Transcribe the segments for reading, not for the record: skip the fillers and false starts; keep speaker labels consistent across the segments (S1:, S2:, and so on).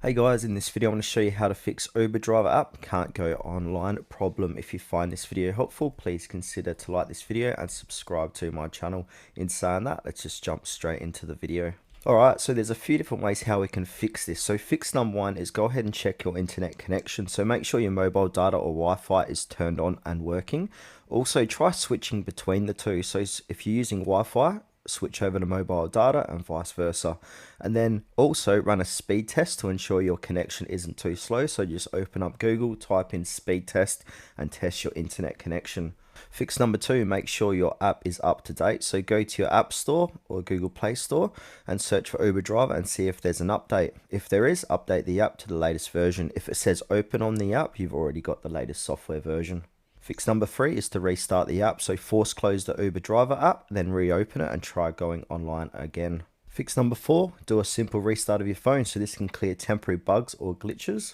S1: Hey guys, in this video I want to show you how to fix Uber driver app can't go online problem. If you find this video helpful, please consider to like this video and subscribe to my channel. In saying that, let's just jump straight into the video. Alright, so there's a few different ways how we can fix this. So fix number one is go ahead and check your internet connection. So make sure your mobile data or Wi-Fi is turned on and working. Also try switching between the two. So if you're using Wi-Fi, switch over to mobile data and vice versa. And then also run a speed test to ensure your connection isn't too slow. So just open up Google, type in speed test and test your internet connection. Fix number two, make sure your app is up to date. So go to your App Store or Google Play Store and search for Uber Driver and see if there's an update. If there is, update the app to the latest version. If it says open on the app, you've already got the latest software version. Fix number three is to restart the app. So force close the Uber Driver app, then reopen it and try going online again. Fix number four, do a simple restart of your phone. So this can clear temporary bugs or glitches.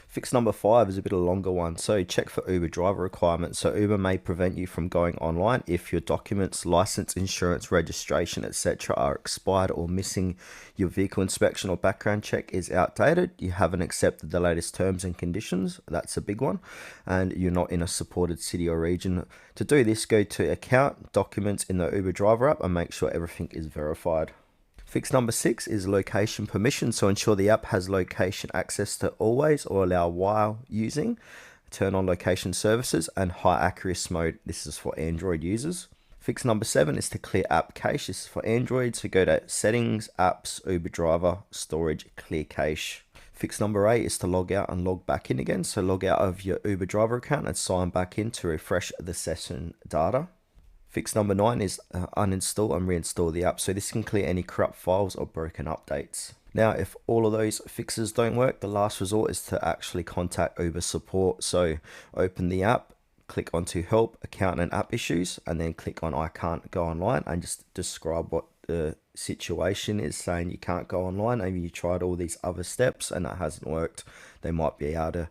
S1: Fix number five is a bit of a longer one. So check for Uber driver requirements. So Uber may prevent you from going online if your documents, license, insurance, registration, etc. are expired or missing, your vehicle inspection or background check is outdated, you haven't accepted the latest terms and conditions, that's a big one, and you're not in a supported city or region. To do this, go to account, documents in the Uber driver app and make sure everything is verified. Fix number six is location permission. So ensure the app has location access to always or allow while using. Turn on location services and high accuracy mode. This is for Android users. Fix number seven is to clear app cache. This is for Android. So go to settings, apps, Uber driver, storage, clear cache. Fix number eight is to log out and log back in again. So log out of your Uber driver account and sign back in to refresh the session data. Fix number nine is uninstall and reinstall the app. So this can clear any corrupt files or broken updates. Now, if all of those fixes don't work, the last resort is to actually contact Uber support. So open the app, click onto help, account and app issues, and then click on I can't go online and just describe what the situation is, saying you can't go online. Maybe you tried all these other steps and that hasn't worked. They might be able to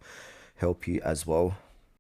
S1: help you as well.